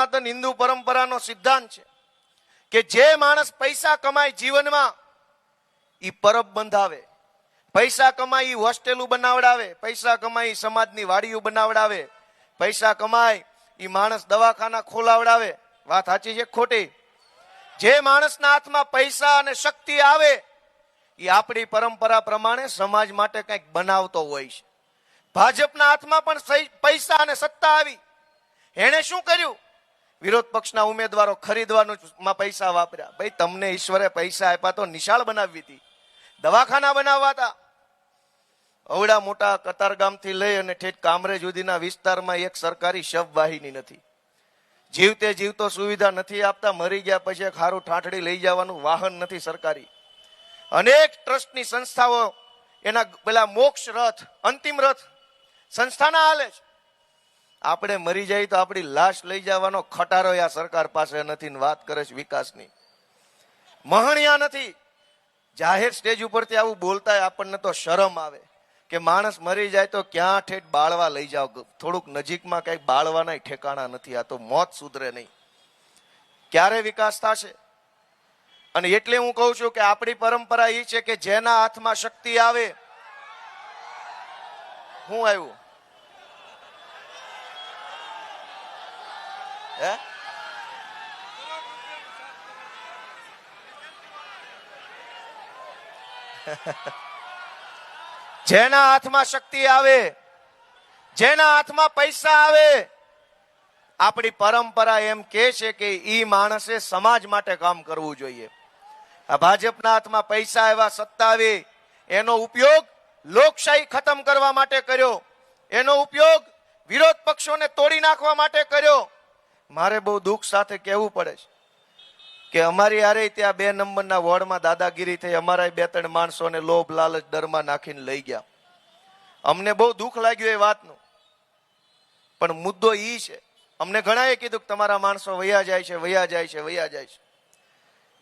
સનાતન હિન્દુ પરંપરાનો સિદ્ધાંત છે કે જે માણસ પૈસા કમાય જીવનમાં એ પરબ બંધાવે, પૈસા કમાય હોસ્ટેલું બનાવડાવે, પૈસા કમાય સમાજની વાડીઓ બનાવડાવે, પૈસા કમાય એ માણસ દવાખાના ખોલાવડાવે. વાત સાચી છે ખોટી? જે માણસના હાથમાં પૈસા અને શક્તિ આવે એ આપણી પરંપરા પ્રમાણે સમાજ માટે કંઈક બનાવતો હોય છે. ભાજપના હાથમાં પણ પૈસા અને સત્તા આવી. એણે શું કર્યું? વિરોધ પક્ષના ઉમેદવારો ખરીદવામાં પૈસા વાપર્યા. ભાઈ, તમને ઈશ્વરે પૈસા આપ્યા તો નિશાળ બનાવવી હતી, દવાખાના બનાવવા હતા. અવડા મોટા કતારગામથી લઈ અને ઠેઠ કામરેજ સુધીના વિસ્તારમાં એક સરકારી શબવાહિની નથી. જીવતે જીવતો સુવિધા નથી આપતા. મરી ગયા પછી એક હારું ઠાઠડી લઈ જવાનું વાહન નથી સરકારી. અનેક ટ્રસ્ટની સંસ્થાઓ એના પેલા મોક્ષ રથ, અંતિમ રથ સંસ્થાના હાલે છે. આપણે મરી જાય તો આપણી લાશ લઈ જવાનો ખટારો આ સરકાર પાસે નથી. વાત કરે છે વિકાસની, મહણિયા નથી. જાહેર સ્ટેજ ઉપરથી આવું બોલતા આપણને તો શરમ આવે કે માણસ મરી જાય તો ક્યાં ઠેઠ બાળવા લઈ જાઓ. થોડુંક નજીકમાં કઈ બાળવાના ઠેકાણા નથી. આ તો મોત સુધરે નહીં. ક્યારે વિકાસ થશે? અને એટલે હું કહું છું કે આપણી પરંપરા એ છે કે જેના હાથમાં શક્તિ આવે. હું આવ્યું હે? જેના હાથમાં શક્તિ આવે, જેના હાથમાં પૈસા આવે, આપણી પરંપરા એમ કે છે કે ઈ માણસે સમાજ માટે કામ કરવું જોઈએ. આ ભાજપના હાથમાં પૈસા આવ્યા, સત્તા આવી, એનો ઉપયોગ લોકશાહી ખતમ કરવા માટે કર્યો, એનો ઉપયોગ વિરોધ પક્ષોને તોડી નાખવા માટે કર્યો. મારે બહુ દુઃખ સાથે કહેવું પડે છે કે અમારી હારે ત્યાં 2 નંબરના વોર્ડમાં દાદાગીરી થઈ. અમારા 2-3 માણસોને લોભ લાલચ ડરમાં નાખીને લઈ ગયા. અમને બહુ દુઃખ લાગ્યું એ વાતનું. પણ મુદ્દો ઈ છે, અમને ઘણાએ કીધું કે તમારા માણસો વયા જાય છે, વયા જાય છે, વયા જાય છે.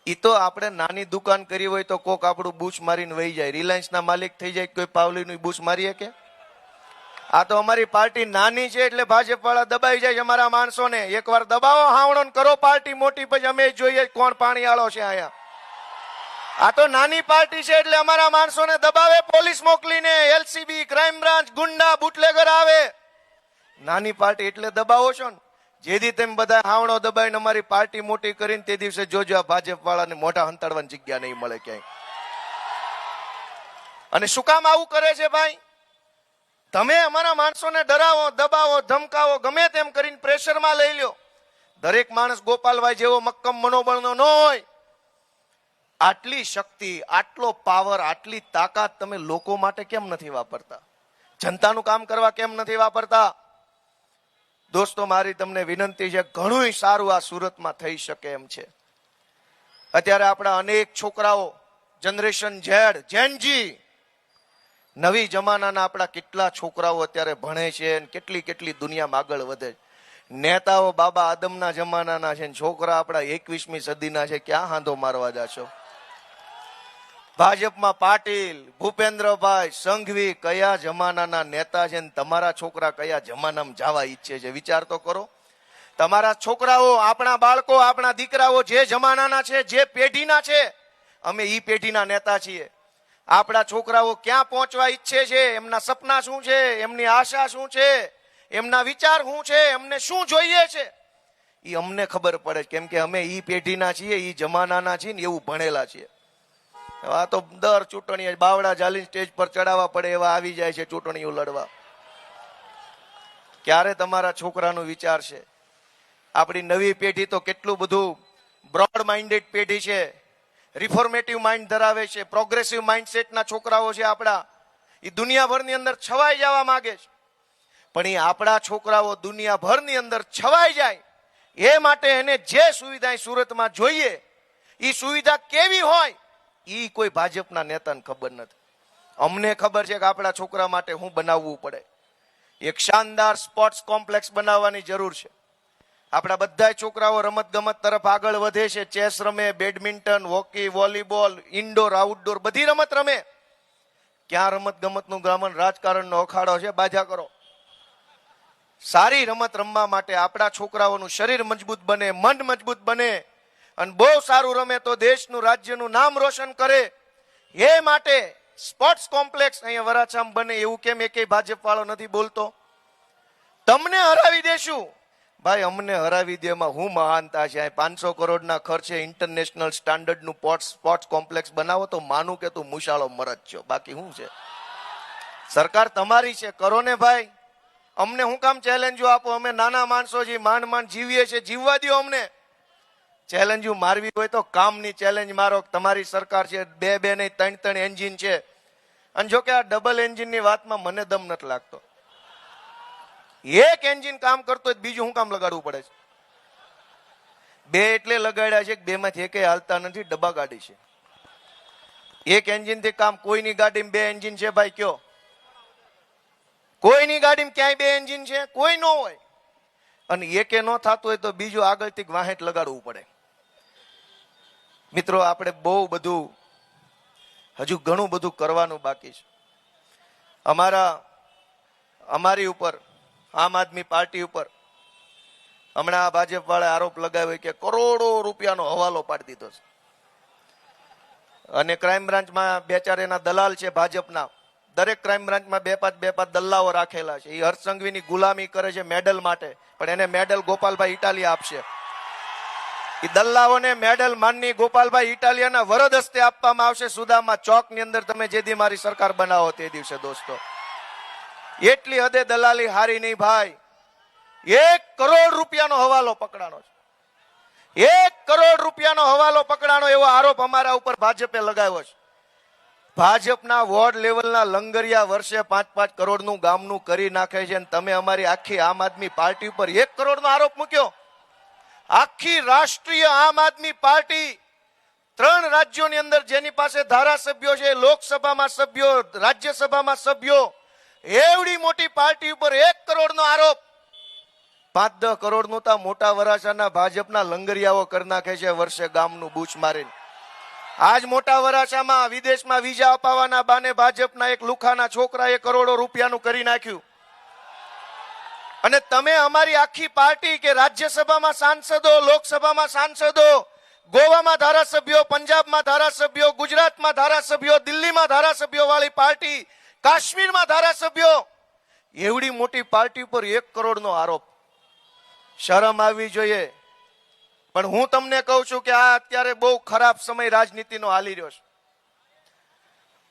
ઈ તો આપણે નાની દુકાન કરી હોય તો કોક આપણું બૂચ મારીને વહી જાય. રિલાયન્સના માલિક થઈ જાય કોઈ પાવલીનું બૂચ મારીએ કે? આ તો અમારી પાર્ટી નાની છે એટલે ભાજપ વાળા દબાઈ જાય છે અમારા માણસોને. એકવાર દબાવો, હાવણો કરો પાર્ટી મોટી, પછી અમે જોઈએ કોણ પાણી આળો છે અહીંયા. આ તો નાની પાર્ટી છે એટલે અમારા માણસોને દબાવે, પોલીસ મોકલીને, એલસીબી, ક્રાઇમ બ્રાન્ચ, ગુંડા, બુટલેગર આવે. નાની પાર્ટી એટલે દબાવો છો ને. જેથી તેમ બધા હાવણો દબાઈને અમારી પાર્ટી મોટી કરીને તે દિવસે જોજો આ ભાજપ વાળાને મોઢા હંતાડવાની જગ્યા નહીં મળે ક્યાંય. અને શું કામ આવું કરે છે ભાઈ? તમે અમારા માણસોને ડરાવો, દબાવો, ધમકાવો, ગમે તેમ કરીને પ્રેશરમાં લઈ લ્યો. દરેક માણસ ગોપાલભાઈ જેવો મક્કમ મનોબળનો ન હોય. આટલી શક્તિ, આટલો પાવર, આટલી તાકાત તમે લોકો માટે કેમ નથી વાપરતા? જનતાનું કામ કરવા કેમ નથી વાપરતા? દોસ્તો, મારી તમને વિનંતી છે, ઘણું સારું આ સુરતમાં થઈ શકે એમ છે. અત્યારે આપણા અનેક છોકરાઓ, જનરેશન ઝેડ, જેનજી, નવી જમાનાના આપણા કેટલા છોકરાઓ અત્યારે ભણે છે, કેટલી કેટલી દુનિયામાં આગળ વધે છે. નેતાઓ બાબા આદમના જમાનાના છે, છોકરા આપણા 21મી સદીના છે. ક્યાં હાંધો મારવા જાશો? ભાજપમાં પાટીલ, ભૂપેન્દ્રભાઈ, સંઘવી કયા જમાનાના નેતા છે ને તમારા છોકરા કયા જમાનામાં જવા ઈચ્છે છે? વિચાર તો કરો. તમારા છોકરાઓ, આપણા બાળકો, આપણા દીકરાઓ જે જમાનાના છે, જે પેઢીના છે, અમે ઈ પેઢીના નેતા છીએ. આપણા છોકરાઓ ક્યાં પહોંચવા ઈચ્છે છે, એમના સપના શું છે, એમની આશા શું છે, એમના વિચાર શું છે, એમને શું જોઈએ છે, એ અમને ખબર પડે. કેમ કે અમે ઈ પેઢીના છીએ, ઈ જમાનાના છીએ ને એવું ભણેલા છીએ. આ તો દર ચૂંટણી બાવડા ઝાલી સ્ટેજ પર ચડાવવા પડે એવા આવી જાય છે ચૂંટણીઓ લડવા. ક્યારે તમારા છોકરાનો વિચાર છે? આપણી નવી પેઢી તો કેટલું બધું બ્રોડ માઇન્ડેડ પેઢી છે, રિફોર્મેટિવ માઇન્ડ ધરાવે છે, પ્રોગ્રેસિવ માઇન્ડસેટના છોકરાઓ છે આપણા. એ દુનિયાભરની અંદર છવાઈ જવા માંગે છે. પણ એ આપણા છોકરાઓ દુનિયાભરની અંદર છવાઈ જાય એ માટે એને જે સુવિધા સુરતમાં જોઈએ, એ સુવિધા કેવી હોય એ કોઈ ભાજપના નેતાને ખબર નથી. અમને ખબર છે કે આપણા છોકરા માટે શું બનાવવું પડે. એક શાનદાર સ્પોર્ટ્સ કોમ્પ્લેક્સ બનાવવાની જરૂર છે. આપણા બધા છોકરાઓ રમત ગમત તરફ આગળ વધે છે. ચેસ રમે, badminton, hockey, volleyball, indoor, outdoor બધી રમત રમે. ક્યાં રમત ગમતનું ગ્રામન રાજકારણનો અખાડો છે? બાજા કરો. સારી રમત રમવા માટે, આપણા છોકરાઓનું શરીર મજબૂત બને, મન મજબૂત બને અને બહુ સારું રમે તો દેશનું, રાજ્યનું નામ રોશન કરે, એ માટે સ્પોર્ટ્સ કોમ્પ્લેક્સ અહીંયા વરાછામાં બને. એવું કેમ એકેય ભાજપ વાળો નથી બોલતો? તમને હરાવી દેશું. ભાઈ અમને હરાવી દેમાં હું મહાનતા છે? 500 કરોડના ખર્ચે ઇન્ટરનેશનલ સ્ટાન્ડર્ડનું સ્પોર્ટ્સ કોમ્પ્લેક્સ બનાવો તો માનું કે તું મુશાળો મરજ છો. બાકી શું છે? સરકાર તમારી છે, કરો ને ભાઈ. અમને હું કામ ચેલેન્જો આપો? અમે નાના માણસો છીએ, માંડ માંડ જીવીએ છીએ, જીવવા દો અમને. ચેલેન્જો મારવી હોય તો કામની ચેલેન્જ મારો. તમારી સરકાર છે, 2 નહીં 3 એન્જિન છે. અને જો કે આ ડબલ એન્જિનની વાતમાં મને દમ નથી લાગતો. એક એન્જિન કામ કરતો બીજું હું કામ લગાડવું પડે છે? 2 એટલે લગાડ્યા છે કે 2 માંથી એકેય હાલતા નથી, ડબ્બા ગાડી છે. એક એન્જિન થી કામ? કોઈની ગાડીમાં 2 એન્જિન છે ભાઈ? કયો કોઈની ગાડીમાં ક્યાંય 2 એન્જિન છે? કોઈ ન હોય. અને એકે ન થતું હોય તો બીજું આગળથી વાહેટ લગાડવું પડે. મિત્રો, આપણે બહુ બધું, હજુ ઘણું બધું કરવાનું બાકી છે. અમારી ઉપર, આમ આદમી પાર્ટી ઉપર હમણાં આ ભાજપ વાળા આરોપ લગાવ્યો કે કરોડો રૂપિયાનો હવાલો પાડી દીધો છે. અને ક્રાઇમ બ્રાન્ચમાં 2-4 એના દલાલ છે ભાજપના. દરેક ક્રાઇમ બ્રાન્ચમાં 2-5 દલ્લાઓ રાખેલા છે. એ હર્ષ સંઘવીની ગુલામી કરે છે મેડલ માટે, પણ એને મેડલ ગોપાલભાઈ ઇટાલિયા આપશે. એ દલ્લાઓને મેડલ માનની ગોપાલભાઈ ઇટાલિયાના વરદ હસ્તે આપવામાં આવશે સુદામા ચોકની અંદર. તમે જે દી મારી સરકાર બનાવો તે દિવસે દોસ્તો. એટલી હદે દલાલી હારી નહીં ભાઈ. 1 કરોડ રૂપિયાનો હવાલો પકડાનો છે. 1 કરોડ રૂપિયાનો હવાલો પકડાનો એવો આરોપ અમારા ઉપર ભાજપે લગાવ્યો છે. ભાજપના વોર્ડ લેવલના લંગરિયા વર્ષે 5-5 કરોડનું ગામનું કરી નાખે છે. અને તમે અમારી આખી આમ આદમી પાર્ટી ઉપર 1 કરોડનો આરોપ મૂક્યો. આખી રાષ્ટ્રીય આમ આદમી પાર્ટી 3 રાજ્યોની અંદર જેની પાસે ધારાસભ્યો છે, લોકસભામાં સભ્યો, રાજ્યસભામાં સભ્યો, એવડી મોટી પાર્ટી ઉપર 1 કરોડનો આરોપ. 5-10 કરોડનું તો મોટા વરાછાના ભાજપના લંગરિયાઓ કરી નાખે છે વર્ષે ગામનું બૂચ મારીને. આજ મોટા વરાછામાં વિદેશમાં વિઝા અપાવવાના બાને ભાજપના એક લુખાના છોકરાએ કરોડો રૂપિયાનું કરી નાખ્યું. અને તમે અમારી આખી પાર્ટી કે રાજ્યસભામાં સાંસદો, લોકસભામાં સાંસદો, ગોવામાં ધારાસભ્યો, પંજાબમાં ધારાસભ્યો, ગુજરાતમાં ધારાસભ્યો, દિલ્હીમાં ધારાસભ્યો વાળી પાર્ટી, કાશ્મીરમાં ધારાસભ્યો, એવડી મોટી પાર્ટી પર 1 કરોડનો આરોપ. શરમ આવવી જોઈએ. પણ હું તમને કહું છું કે આ અત્યારે બહુ ખરાબ સમય રાજનીતિનો હાલી રહ્યો છે.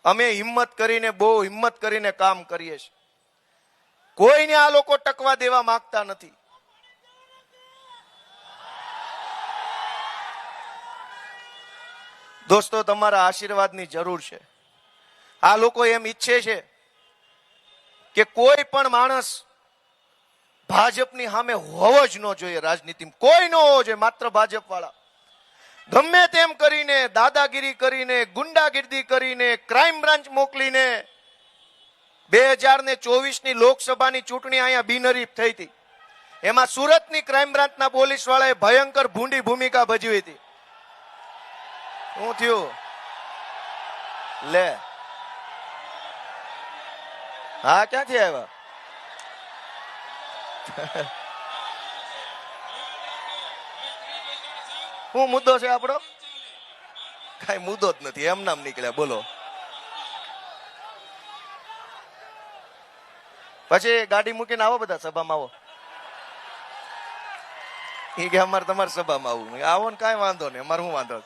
અમે બહુ હિંમત કરીને કામ કરીએ છીએ. કોઈને આ લોકો ટકવા દેવા માંગતા નથી. દોસ્તો, તમારા આશીર્વાદની જરૂર છે. આ લોકો એમ ઈચ્છે છે કે કોઈ પણ માણસ ભાજપની સામે હોવો જ ન જોઈએ રાજનીતિમાં. કોઈ ન હોવો જોઈએ, માત્ર ભાજપ વાળા. ગમે તેમ કરીને, દાદાગીરી કરીને, ગુંડાગીરી કરીને, ક્રાઇમ બ્રાન્ચ મોકલીને 2024ની લોકસભાની ચૂંટણી અહીંયા બિનહરીફ થઈ હતી. એમાં સુરતની ક્રાઇમ બ્રાન્ચના પોલીસ વાળાએ ભયંકર ભૂંડી ભૂમિકા ભજવી હતી. શું થયું? લે, હા, ક્યાંથી આવ્યા? શું મુદ્દો છે આપણો? કઈ મુદ્દો જ નથી, એમ નામ નીકળ્યા. બોલો. પછી ગાડી મૂકીને આવો, બધા સભામાં આવો. એ કે અમારે તમારી સભામાં આવું. આવો ને, કઈ વાંધો નહીં, અમારે શું વાંધો?